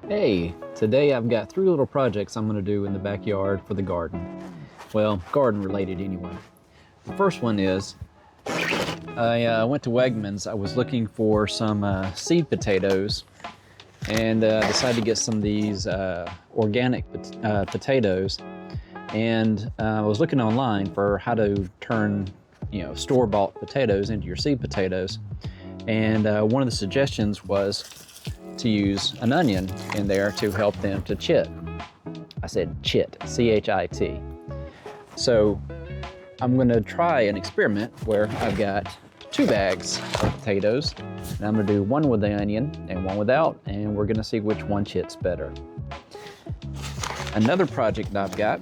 Hey, today I've got 3 little projects I'm going to do in the backyard for the garden. Well, garden related anyway. The first one is I went to Wegmans. I was looking for some seed potatoes and decided to get some of these organic potatoes. And I was looking online for how to turn store-bought potatoes into your seed potatoes. And one of the suggestions was to use an onion in there to help them to chit. I said chit, C-H-I-T. So I'm going to try an experiment where I've got 2 bags of potatoes, and I'm going to do one with the onion and one without, and we're going to see which one chits better. Another project I've got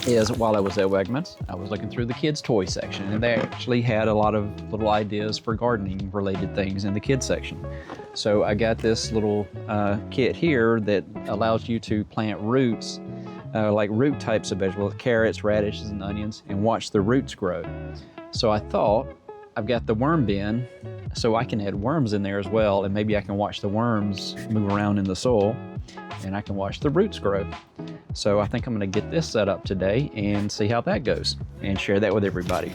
is, while I was at Wegmans, I was looking through the kids' toy section, and they actually had a lot of little ideas for gardening related things in the kids section. So I got this little kit here that allows you to plant roots, like root types of vegetables, carrots, radishes, and onions, and watch the roots grow. So I thought, I've got the worm bin, so I can add worms in there as well, and maybe I can watch the worms move around in the soil, and I can watch the roots grow. So I think I'm gonna get this set up today and see how that goes and share that with everybody.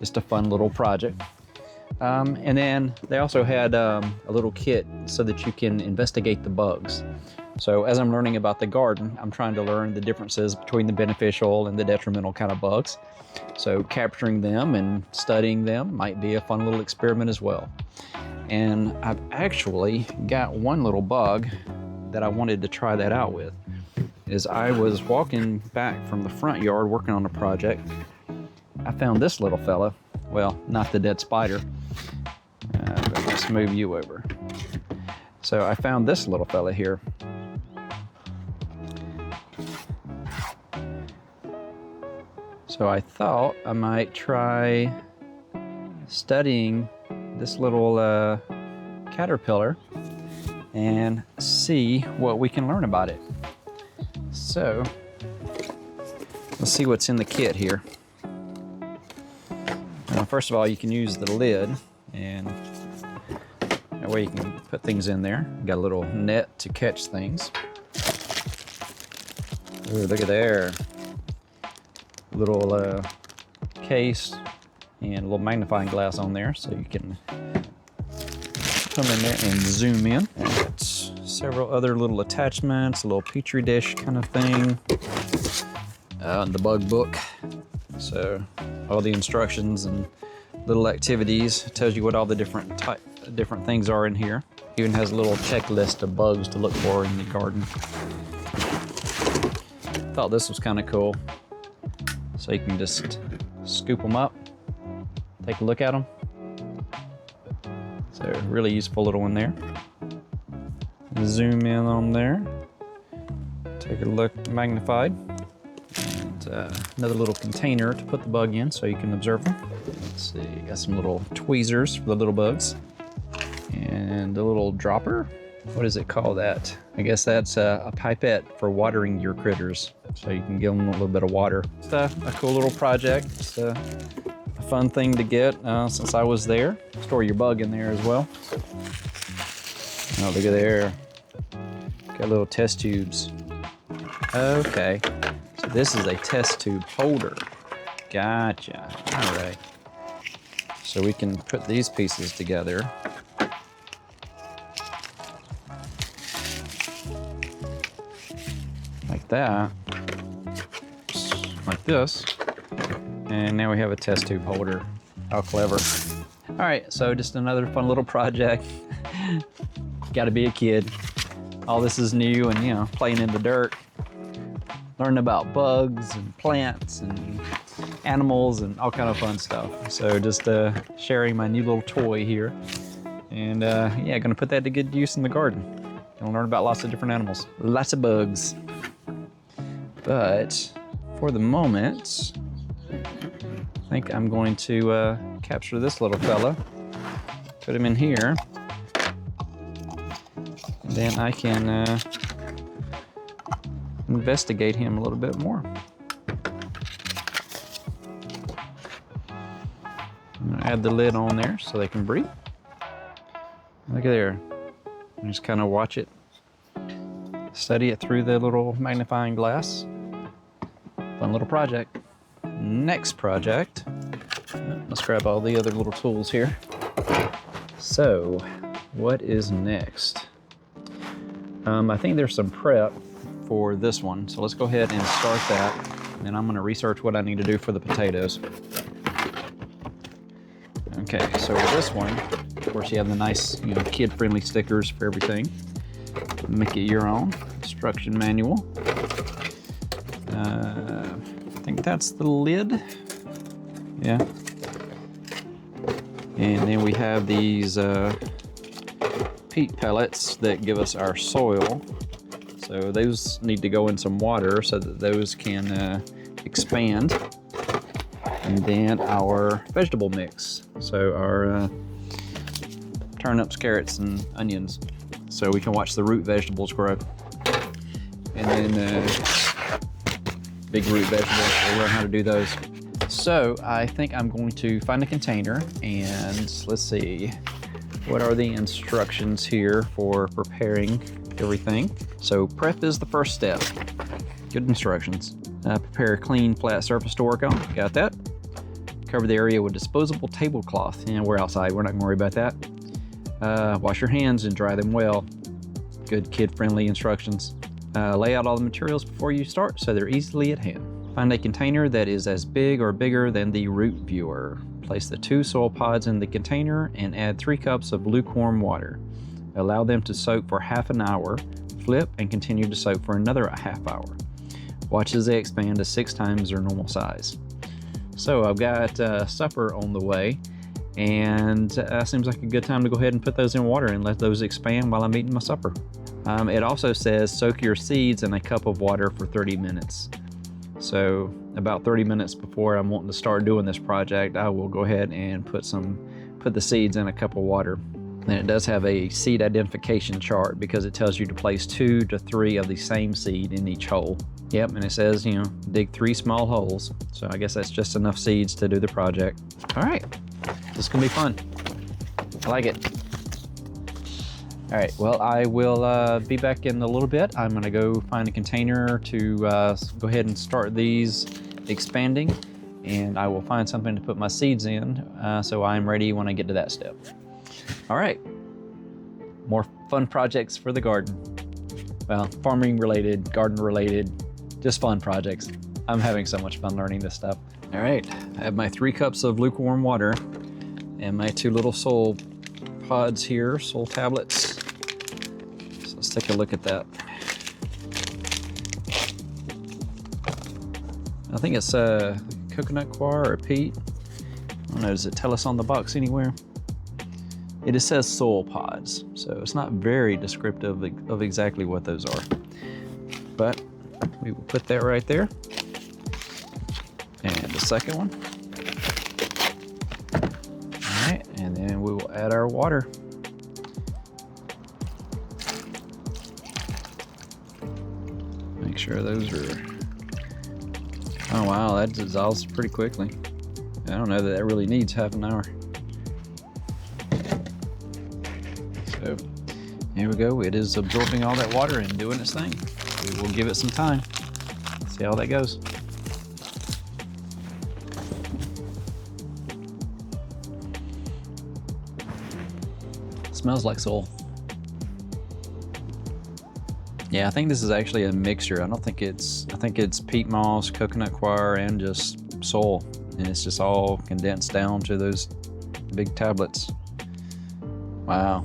Just a fun little project. And then they also had a little kit so that you can investigate the bugs. So as I'm learning about the garden, I'm trying to learn the differences between the beneficial and the detrimental kind of bugs. So capturing them and studying them might be a fun little experiment as well. And I've actually got one little bug that I wanted to try that out with. Is I was walking back from the front yard working on a project. I found this little fella. Well, not the dead spider. But let's move you over. So I found this little fella here. So I thought I might try studying this little caterpillar and see what we can learn about it. So let's see what's in the kit here. First of all, you can use the lid, and that way you can put things in there. Got a little net to catch things. Ooh, look at there. Little case and a little magnifying glass on there, so you can come in there and zoom in. And it's several other little attachments, a little petri dish kind of thing. And the bug book. So all the instructions and little activities. It tells you what all the different things are in here. Even has a little checklist of bugs to look for in the garden. Thought this was kind of cool. So you can just scoop them up, take a look at them. So really useful little one there. Zoom in on there. Take a look, magnified. And another little container to put the bug in so you can observe them. Let's see, got some little tweezers for the little bugs. And a little dropper. What does it call that? I guess that's a pipette for watering your critters. So you can give them a little bit of water. It's a cool little project. It's a fun thing to get since I was there. Store your bug in there as well. Oh, look at there. Got little test tubes. Okay, so this is a test tube holder. Gotcha, all right. So we can put these pieces together. Like that. Like this. And now we have a test tube holder. How clever. All right, so just another fun little project. Gotta be a kid. All this is new and, playing in the dirt. Learning about bugs and plants and animals and all kind of fun stuff. So just sharing my new little toy here. And gonna put that to good use in the garden. Gonna learn about lots of different animals. Lots of bugs. But for the moment, I think I'm going to capture this little fella, put him in here, and then I can investigate him a little bit more. I'm gonna add the lid on there so they can breathe. Look at there. Just kind of watch it study it through the little magnifying glass. Fun little project. Next project. Let's grab all the other little tools here. So, what is next? I think there's some prep for this one. So let's go ahead and start that. And then I'm gonna research what I need to do for the potatoes. Okay, so with this one, of course you have the nice, kid-friendly stickers for everything. Make it your own. Instruction manual. I think that's the lid. Yeah. And then we have these peat pellets that give us our soil. So those need to go in some water so that those can expand. And then our vegetable mix. So our turnips, carrots, and onions. So we can watch the root vegetables grow. And then big root vegetables, we'll learn how to do those. So I think I'm going to find a container and let's see, what are the instructions here for preparing everything? So prep is the first step. Good instructions. Prepare a clean, flat surface to work on. Got that. Cover the area with disposable tablecloth. And we're outside, we're not gonna worry about that. Wash your hands and dry them well. Good kid-friendly instructions. Lay out all the materials before you start so they're easily at hand. Find a container that is as big or bigger than the root viewer. Place the 2 soil pods in the container and add 3 cups of lukewarm water. Allow them to soak for half an hour. Flip and continue to soak for another half hour. Watch as they expand to 6 times their normal size. So I've got supper on the way, and seems like a good time to go ahead and put those in water and let those expand while I'm eating my supper. It also says soak your seeds in a cup of water for 30 minutes. So about 30 minutes before I'm wanting to start doing this project, I will go ahead and put the seeds in a cup of water. And it does have a seed identification chart because it tells you to place 2 to 3 of the same seed in each hole. Yep, and it says, dig 3 small holes. So I guess that's just enough seeds to do the project. All right, this is gonna be fun. I like it. All right, well, I will be back in a little bit. I'm gonna go find a container to go ahead and start these expanding, and I will find something to put my seeds in so I'm ready when I get to that step. All right, more fun projects for the garden. Well, farming related, garden related, just fun projects. I'm having so much fun learning this stuff. All right, I have my 3 cups of lukewarm water and my 2 little soil pods here, soil tablets. So let's take a look at that. I think it's coconut coir or peat. I don't know, does it tell us on the box anywhere? It just says soil pods, so it's not very descriptive of exactly what those are. But we will put that right there. And the second one. All right, and then we will add our water. Make sure those are, oh wow, that dissolves pretty quickly. I don't know that really needs half an hour. So here we go, it is absorbing all that water and doing its thing. We will give it some time, see how that goes. Smells like soil. Yeah, I think this is actually a mixture. I think it's peat moss, coconut coir, and just soil. And it's just all condensed down to those big tablets. Wow,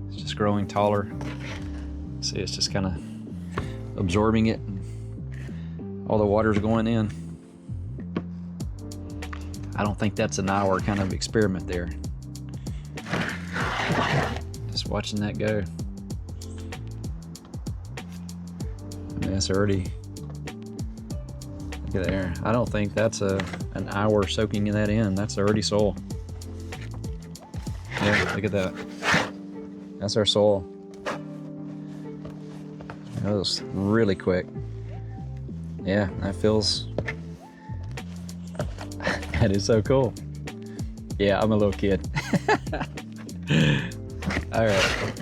it's just growing taller. See, it's just kind of absorbing it. All the water's going in. I don't think that's an hour kind of experiment there. Just watching that go. I mean, that's already, look at there. I don't think that's an hour soaking that in. That's already soil. Yeah, look at that. That's our soil. That was really quick. Yeah, that feels, that is so cool. Yeah, I'm a little kid. All right,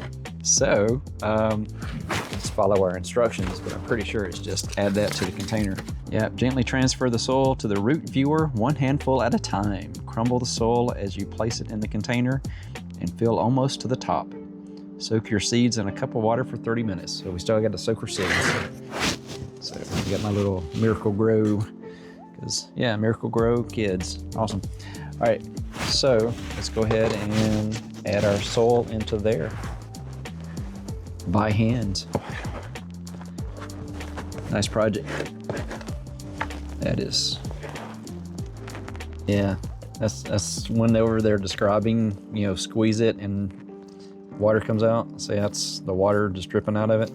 so let's just follow our instructions, but I'm pretty sure it's just add that to the container. Yeah, gently transfer the soil to the root viewer 1 handful at a time. Crumble the soil as you place it in the container and fill almost to the top. Soak your seeds in a cup of water for 30 minutes. So we still got to soak our seeds. So I got my little Miracle Grow, because yeah, Miracle Grow kids, awesome. All right, so let's go ahead and add our soil into there by hand. Nice project. That is, yeah, that's when they were there describing, you know, squeeze it and water comes out. See, that's the water just dripping out of it.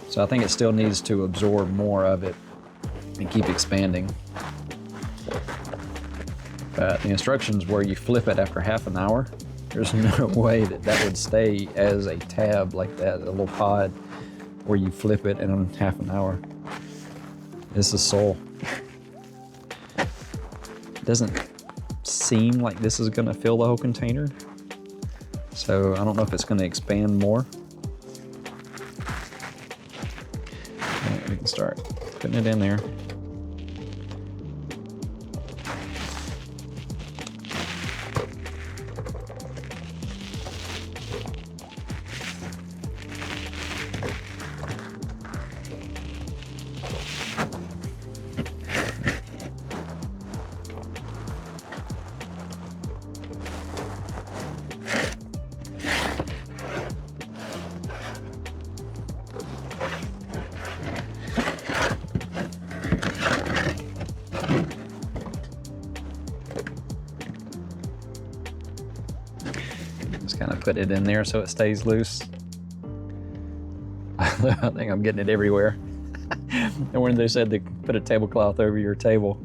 So I think it still needs to absorb more of it and keep expanding. But the instructions where you flip it after half an hour, there's no way that that would stay as a tab like that, a little pod where you flip it in half an hour. This is soil. It doesn't seem like this is gonna fill the whole container. So I don't know if it's gonna expand more. Right, we can start putting it in there. Just kind of put it in there so it stays loose. I think I'm getting it everywhere. And when they said to put a tablecloth over your table,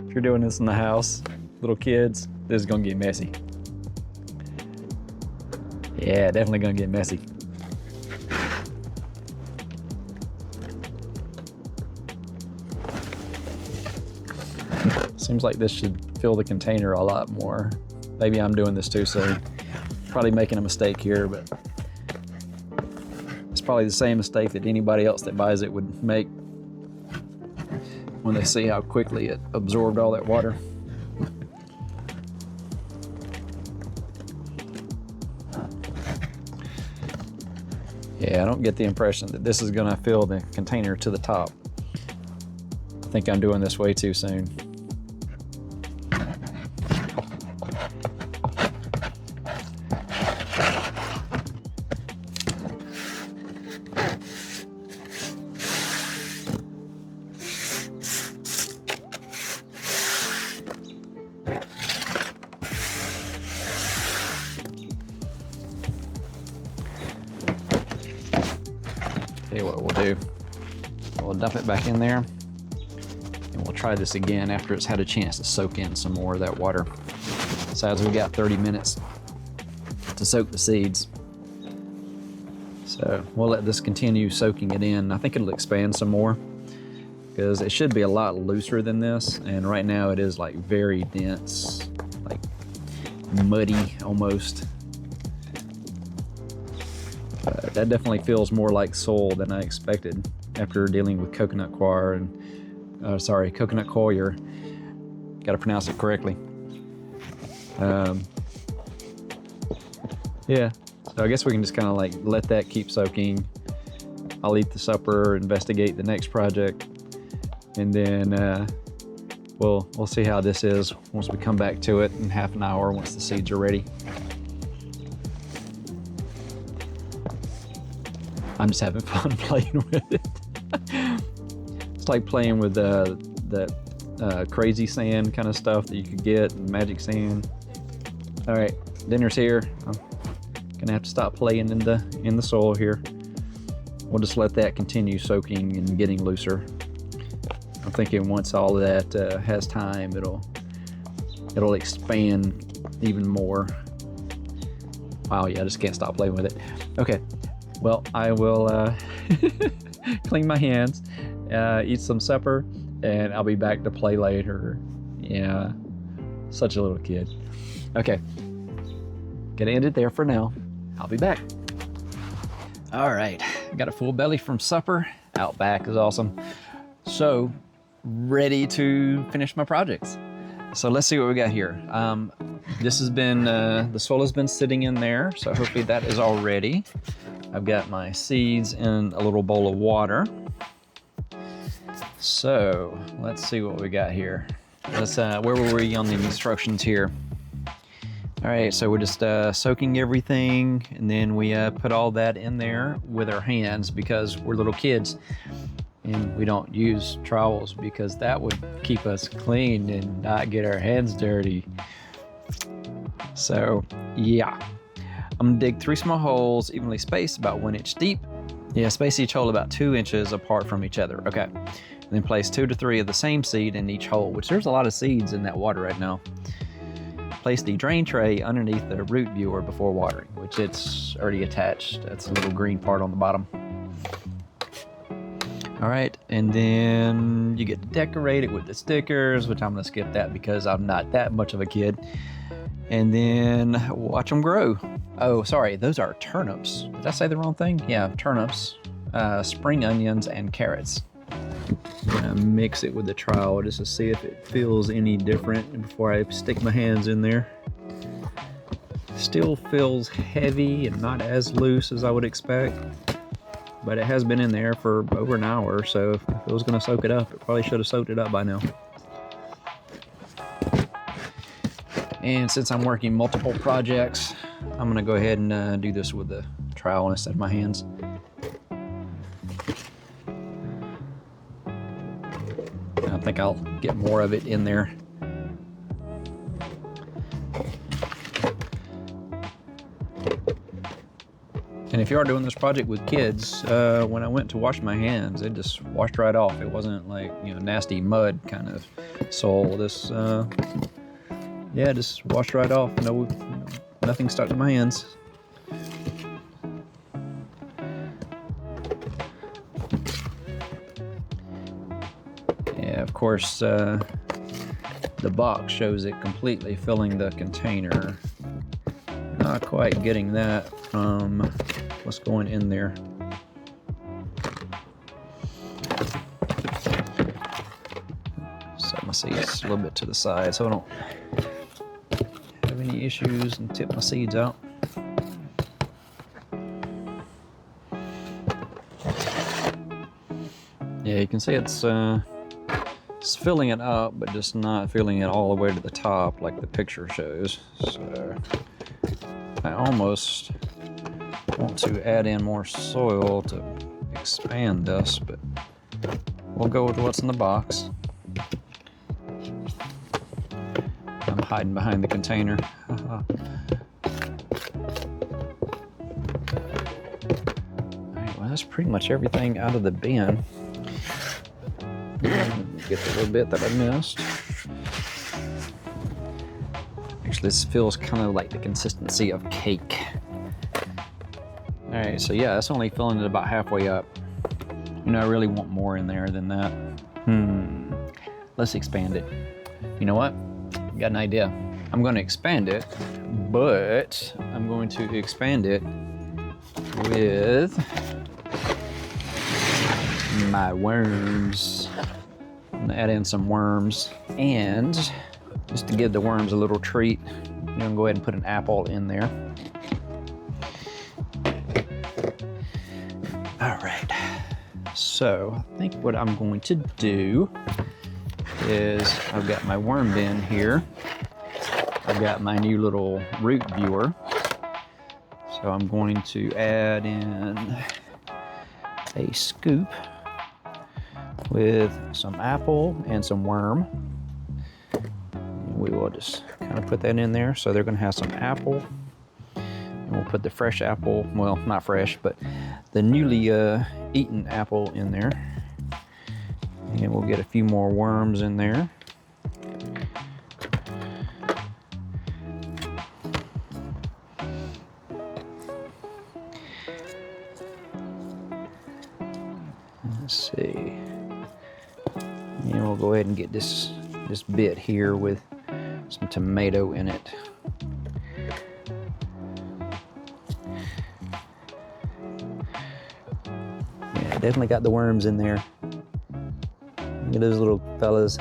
if you're doing this in the house, little kids, this is gonna get messy. Yeah, definitely gonna get messy. Seems like this should fill the container a lot more. Maybe I'm doing this too soon. Probably making a mistake here, but it's probably the same mistake that anybody else that buys it would make when they see how quickly it absorbed all that water. Yeah, I don't get the impression that this is gonna fill the container to the top. I think I'm doing this way too soon. Tell you what we'll do. We'll dump it back in there and we'll try this again after it's had a chance to soak in some more of that water. Besides, we got 30 minutes to soak the seeds. So we'll let this continue soaking it in. I think it'll expand some more because it should be a lot looser than this. And right now it is like very dense, like muddy almost. That definitely feels more like soil than I expected after dealing with coconut coir and, coconut coir. Got to pronounce it correctly. Yeah, so I guess we can just kind of like let that keep soaking. I'll eat the supper, investigate the next project, and then we'll see how this is once we come back to it in half an hour once the seeds are ready. I'm just having fun playing with it. It's like playing with that crazy sand kind of stuff that you could get, magic sand. All right, dinner's here. I'm gonna have to stop playing in the soil here. We'll just let that continue soaking and getting looser. I'm thinking once all of that has time, it'll expand even more. Wow, yeah, I just can't stop playing with it. Okay. Well, I will clean my hands, eat some supper, and I'll be back to play later. Yeah, such a little kid. Okay, gonna end it there for now. I'll be back. All right, got a full belly from supper. Outback is awesome. So, ready to finish my projects. So let's see what we got here. This has been, the soil has been sitting in there, so hopefully that is all ready. I've got my seeds in a little bowl of water. So let's see what we got here. Let's, where were we on the instructions here? All right, so we're just soaking everything, and then we put all that in there with our hands because we're little kids and we don't use trowels because that would keep us clean and not get our hands dirty. So yeah, I'm gonna dig 3 small holes, evenly spaced, about 1 inch deep. Yeah, space each hole about 2 inches apart from each other. Okay, and then place 2 to 3 of the same seed in each hole, which there's a lot of seeds in that water right now. Place the drain tray underneath the root viewer before watering, which it's already attached. That's a little green part on the bottom. All right, and then you get to decorate it with the stickers, which I'm gonna skip that because I'm not that much of a kid. And then watch them grow. Oh, sorry, those are turnips. Did I say the wrong thing? Yeah, turnips, spring onions, and carrots. I'm gonna mix it with the trowel just to see if it feels any different before I stick my hands in there. Still feels heavy and not as loose as I would expect, but it has been in there for over an hour, so if it was gonna soak it up, it probably should have soaked it up by now. And since I'm working multiple projects, I'm gonna go ahead and do this with the trowel instead of my hands. I think I'll get more of it in there. And if you are doing this project with kids, when I went to wash my hands, it just washed right off. It wasn't like, you know, nasty mud kind of soil. This, yeah, just washed right off. No, nothing stuck to my hands. Yeah, of course, the box shows it completely filling the container. Not quite getting that from what's going in there. Set my seeds a little bit to the side so I don't have any issues and tip my seeds out. Yeah, you can see it's filling it up, but just not filling it all the way to the top like the picture shows. So I almost want to add in more soil to expand this, but we'll go with what's in the box. I'm hiding behind the container. All right, well, that's pretty much everything out of the bin. Get the little bit that I missed. Actually, this feels kind of like the consistency of cake. All right, so yeah, that's only filling it about halfway up. You know, I really want more in there than that. Let's expand it. You know what? Got an idea. I'm going to expand it, but I'm going to expand it with my worms. I'm gonna add in some worms, and just to give the worms a little treat, I'm gonna go ahead and put an apple in there. All right, so I think what I'm going to do is I've got my worm bin here. I've got my new little root viewer. So I'm going to add in a scoop with some apple and some worm. We will just kind of put that in there. So they're going to have some apple, and we'll put the fresh apple, well, not fresh, but the newly eaten apple in there. And we'll get a few more worms in there. Let's see. And we'll go ahead and get this bit here with some tomato in it. Definitely got the worms in there. Look at those little fellas.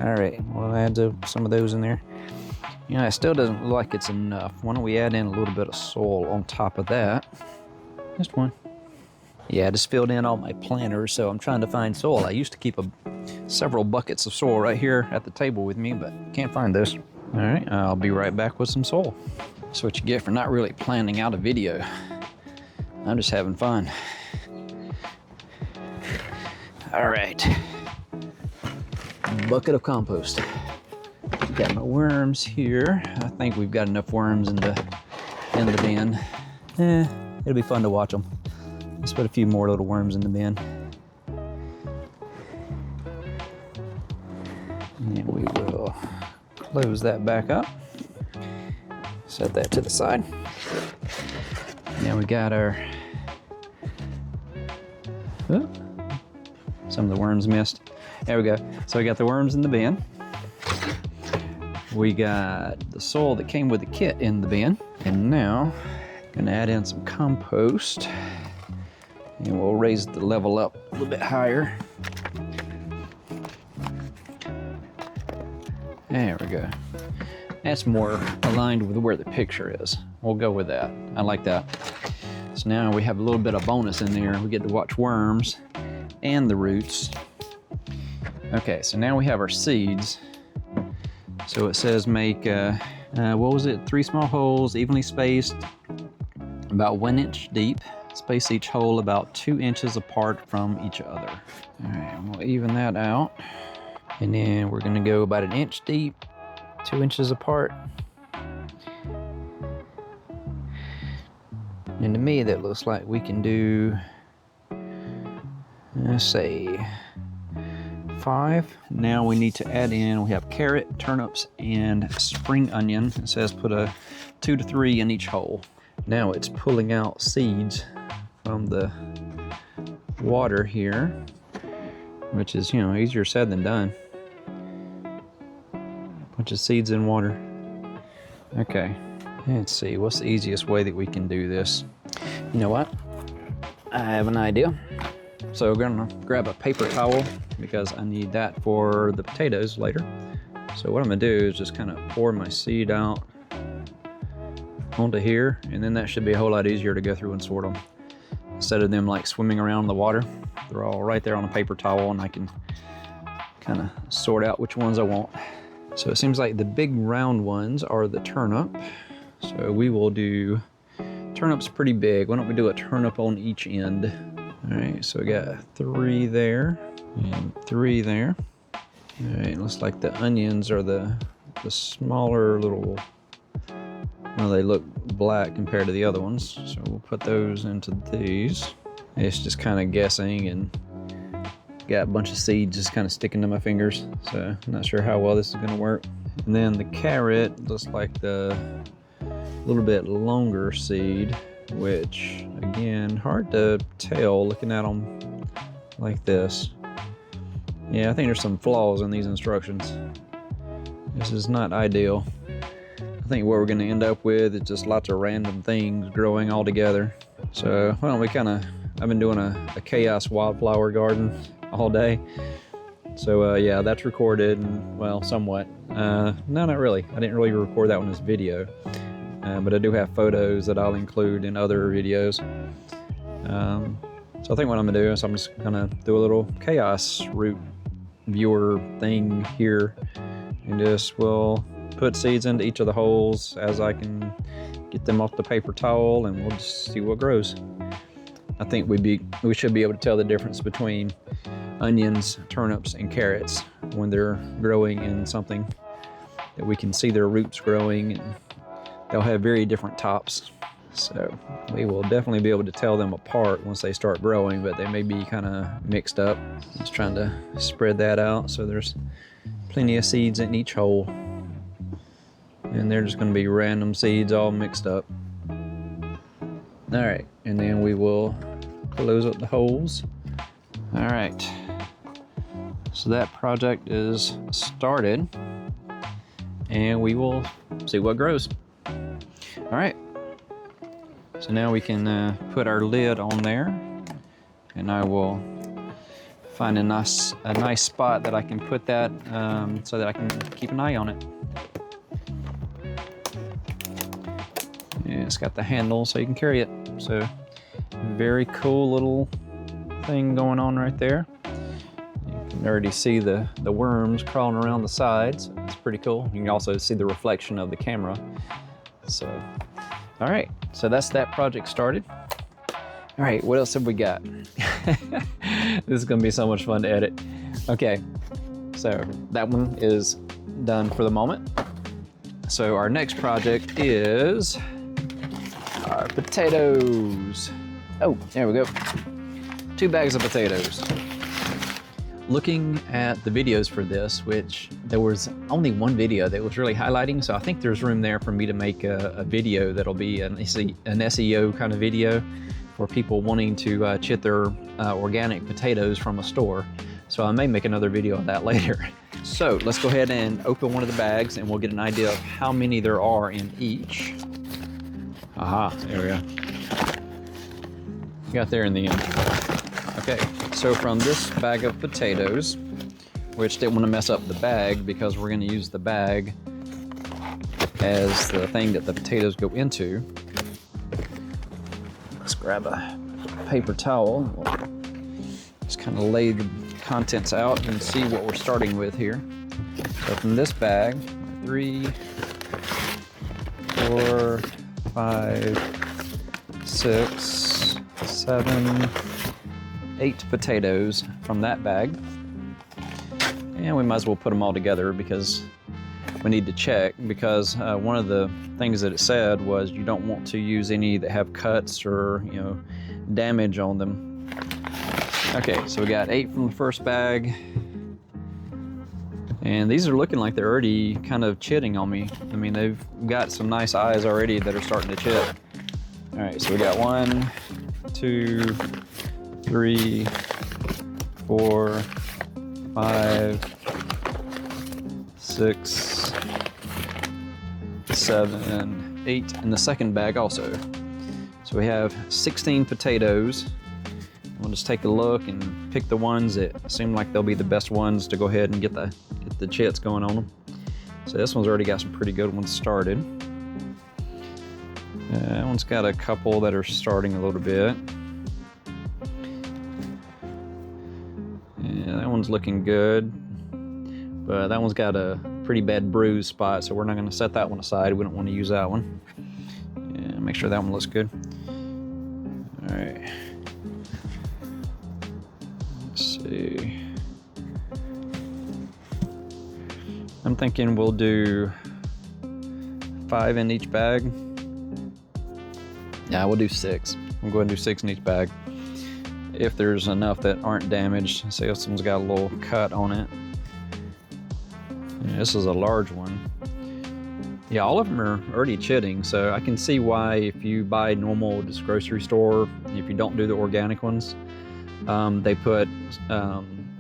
All right, we'll add some of those in there. You know, it still doesn't look like it's enough. Why don't we add in a little bit of soil on top of that? Just one. Yeah, I just filled in all my planters, so I'm trying to find soil. I used to keep several buckets of soil right here at the table with me, but can't find those. All right, I'll be right back with some soil. That's what you get for not really planning out a video. I'm just having fun. All right, bucket of compost. Got my worms here. I think we've got enough worms in the bin. It'll be fun to watch them. Let's put a few more little worms in the bin. And we will close that back up. Set that to the side. Now we got our, some of the worms missed. There we go. So we got the worms in the bin. We got the soil that came with the kit in the bin. And now, gonna add in some compost. And we'll raise the level up a little bit higher. There we go. That's more aligned with where the picture is. We'll go with that. I like that. So now we have a little bit of bonus in there. We get to watch worms and the roots. Okay, so now we have our seeds. So it says make, what was it? 3 small holes, evenly spaced, about 1 inch deep. Space each hole about 2 inches apart from each other. All right, we'll even that out. And then we're gonna go about 1 inch deep, 2 inches apart. And to me, that looks like we can do, let's say, 5. Now we need to add in, we have carrot, turnips, and spring onion. It says put a 2 to 3 in each hole. Now it's pulling out seeds from the water here, which is, easier said than done. Bunch of seeds in water. Okay, let's see, what's the easiest way that we can do this? You know what? I have an idea. So we're gonna grab a paper towel because I need that for the potatoes later. So what I'm gonna do is just kind of pour my seed out onto here, and then that should be a whole lot easier to go through and sort them. Instead of them like swimming around in the water, they're all right there on a paper towel, and I can kind of sort out which ones I want. So it seems like the big round ones are the turnip. So we will do, turnip's pretty big. Why don't we do a turnip on each end? All right, so we got 3 there and 3 there. All right, looks like the onions are the smaller little, well, they look black compared to the other ones. So we'll put those into these. It's just kind of guessing, and got a bunch of seeds just kind of sticking to my fingers. So I'm not sure how well this is gonna work. And then the carrot looks like the little bit longer seed, which again, hard to tell looking at them like this. Yeah, I think there's some flaws in these instructions. This is not ideal. I think what we're gonna end up with is just lots of random things growing all together. So why don't we I've been doing a chaos wildflower garden all day. So yeah, that's recorded, and well, somewhat. No, not really. I didn't really record that one as video. But I do have photos that I'll include in other videos. So I think what I'm gonna do is I'm just gonna do a little chaos root viewer thing here, and just will put seeds into each of the holes as I can get them off the paper towel, and we'll just see what grows. I think we should be able to tell the difference between onions, turnips, and carrots when they're growing in something that we can see their roots growing, and they'll have very different tops. So we will definitely be able to tell them apart once they start growing, but they may be kind of mixed up. Just trying to spread that out so there's plenty of seeds in each hole. And they're just gonna be random seeds all mixed up. All right, and then we will close up the holes. All right, so that project is started, and we will see what grows. All right, So now we can put our lid on there, and I will find a nice spot that I can put that so that I can keep an eye on it. And it's got the handle so you can carry it. So very cool little thing going on right there. You can already see the worms crawling around the sides. It's pretty cool. You can also see the reflection of the camera. So, all right, so that's that project started. All right, what else have we got? This is gonna be so much fun to edit. Okay, so that one is done for the moment. So our next project is our potatoes. Oh, there we go. 2 bags of potatoes. Looking at the videos for this, which there was only one video that was really highlighting, so I think there's room there for me to make a video that'll be an SEO kind of video for people wanting to chit their organic potatoes from a store. So I may make another video of that later. So let's go ahead and open one of the bags and we'll get an idea of how many there are in each. Aha, there we go. Got there in the end. Okay, so from this bag of potatoes, which didn't want to mess up the bag because we're going to use the bag as the thing that the potatoes go into. Let's grab a paper towel. Just kind of lay the contents out and see what we're starting with here. So from this bag, 3, 4, 5, 6, 7, 8 potatoes from that bag. And we might as well put them all together because we need to check, because one of the things that it said was you don't want to use any that have cuts or, you know, damage on them. Okay, so we got 8 from the first bag. And these are looking like they're already kind of chitting on me. I mean, they've got some nice eyes already that are starting to chit. All right, so we got 1, 2, 3, 4, 5, 6, 7, 8 in the second bag also. So we have 16 potatoes. We'll just take a look and pick the ones that seem like they'll be the best ones to go ahead and get the chits going on them. So this one's already got some pretty good ones started. That one's got a couple that are starting a little bit. Yeah, that one's looking good, but that one's got a pretty bad bruise spot, so we're not going to set that one aside. We don't want to use that one. Yeah, make sure that one looks good. All right. Let's see. I'm thinking we'll do 5 in each bag. Yeah, we'll do 6. We'll go ahead and do 6 in each bag. If there's enough that aren't damaged, say if someone's got a little cut on it. Yeah, this is a large one. Yeah, all of them are already chitting, so I can see why if you buy normal just grocery store, if you don't do the organic ones, they put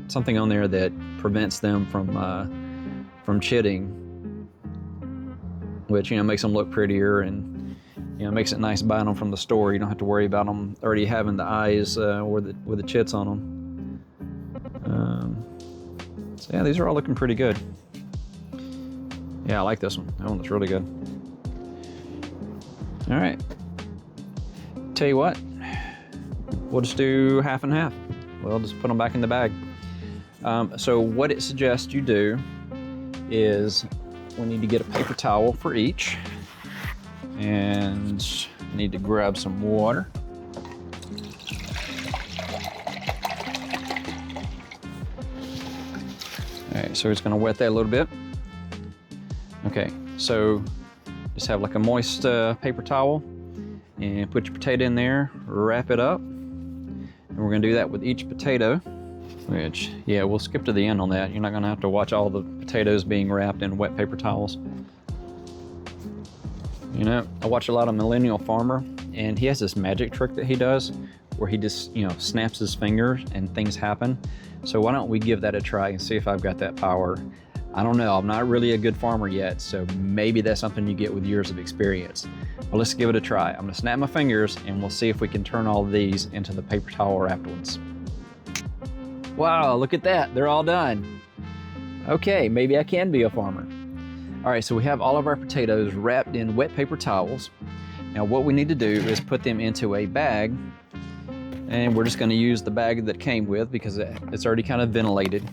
something on there that prevents them from chitting, which, you know, makes them look prettier and, you know, makes it nice buying them from the store. You don't have to worry about them already having the eyes with the chits on them. So yeah, these are all looking pretty good. Yeah, I like this one. That one looks really good. All right. Tell you what, we'll just do half and half. We'll just put them back in the bag. So what it suggests you do is we need to get a paper towel for each, and need to grab some water. All right, so it's gonna wet that a little bit. Okay, so just have like a moist paper towel and put your potato in there, wrap it up. And we're gonna do that with each potato, which, yeah, we'll skip to the end on that. You're not gonna have to watch all the potatoes being wrapped in wet paper towels. You know, I watch a lot of Millennial Farmer, and he has this magic trick that he does where he just, you know, snaps his fingers and things happen. So why don't we give that a try and see if I've got that power. I don't know, I'm not really a good farmer yet, so maybe that's something you get with years of experience. But let's give it a try. I'm gonna snap my fingers and we'll see if we can turn all of these into the paper towel wrapped ones. Wow, look at that, they're all done. Okay, maybe I can be a farmer. All right, so we have all of our potatoes wrapped in wet paper towels. Now what we need to do is put them into a bag, and we're just gonna use the bag that came with because it's already kind of ventilated.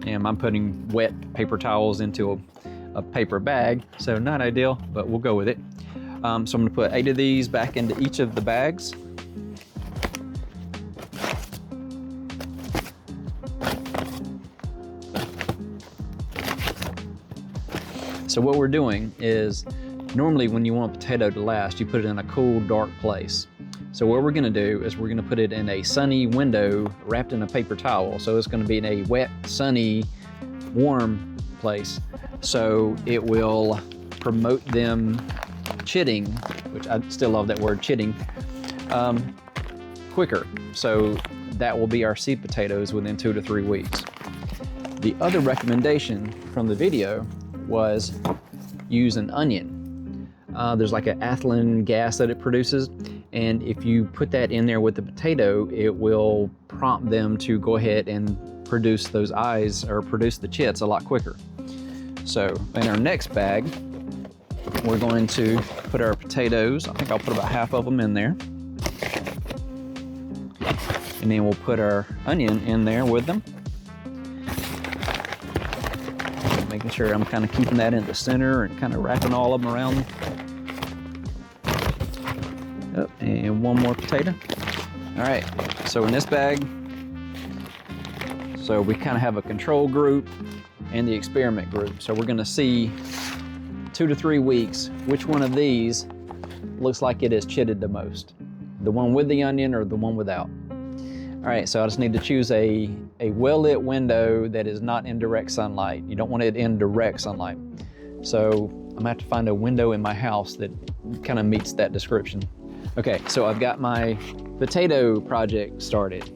And I'm putting wet paper towels into a paper bag, so not ideal, but we'll go with it. So I'm gonna put 8 of these back into each of the bags. So what we're doing is, normally when you want a potato to last, you put it in a cool, dark place. So what we're gonna do is we're gonna put it in a sunny window wrapped in a paper towel. So it's gonna be in a wet, sunny, warm place. So it will promote them chitting, which I still love that word, chitting, quicker. So that will be our seed potatoes within 2 to 3 weeks. The other recommendation from the video was use an onion. There's like an ethylene gas that it produces, and if you put that in there with the potato, it will prompt them to go ahead and produce those eyes, or produce the chits, a lot quicker. So in our next bag, we're going to put our potatoes. I think I'll put about half of them in there. And then we'll put our onion in there with them. Making sure I'm kind of keeping that in the center and kind of wrapping all of them around. Oh, and one more potato. All right, so in this bag, so we kind of have a control group and the experiment group. So we're gonna see 2 to 3 weeks, which one of these looks like it is chitted the most. The one with the onion or the one without. All right, so I just need to choose a well-lit window that is not in direct sunlight. You don't want it in direct sunlight. So I'm gonna have to find a window in my house that kind of meets that description. Okay, so I've got my potato project started.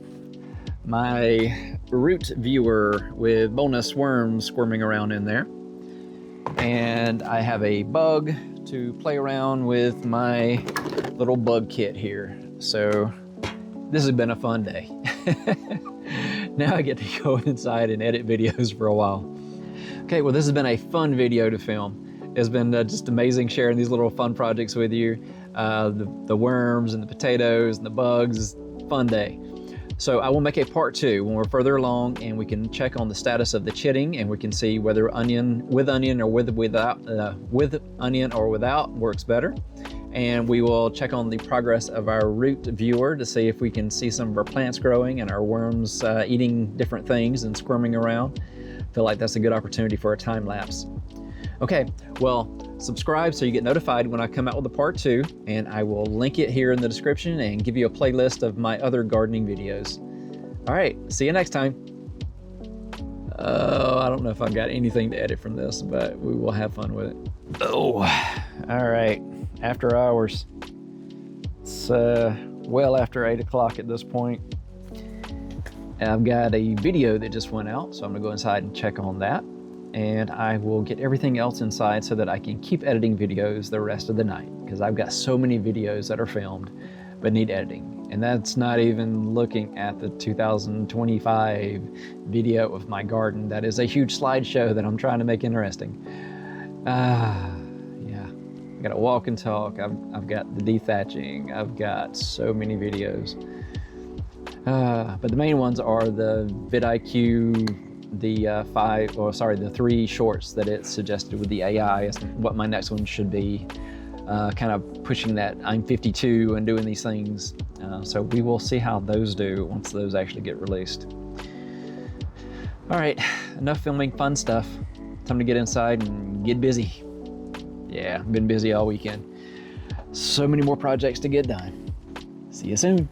My root viewer with bonus worms squirming around in there. And I have a bug to play around with my little bug kit here. So this has been a fun day. Now I get to go inside and edit videos for a while. Okay, well this has been a fun video to film. It's been just amazing sharing these little fun projects with you. The worms and the potatoes and the bugs, fun day. So I will make a part 2 when we're further along and we can check on the status of the chitting, and we can see whether onion with onion or without onion or without works better. And we will check on the progress of our root viewer to see if we can see some of our plants growing and our worms eating different things and squirming around. I feel like that's a good opportunity for a time lapse. Okay, well, subscribe so you get notified when I come out with a part 2, and I will link it here in the description and give you a playlist of my other gardening videos. All right, see you next time. I don't know if I've got anything to edit from this, but we will have fun with it. Oh, all right, after hours. It's well after 8 o'clock at this point. I've got a video that just went out, so I'm gonna go inside and check on that. And I will get everything else inside so that I can keep editing videos the rest of the night, because I've got so many videos that are filmed but need editing. And that's not even looking at the 2025 video of my garden. That is a huge slideshow that I'm trying to make interesting. Yeah, I gotta walk and talk. I've got the dethatching. I've got so many videos. But the main ones are the vidIQ, the 3 shorts that it suggested with the AI is what my next one should be. Kind of pushing that I'm 52 and doing these things. So we will see how those do once those actually get released. All right, enough filming fun stuff. Time to get inside and get busy. Yeah, I've been busy all weekend. So many more projects to get done. See you soon.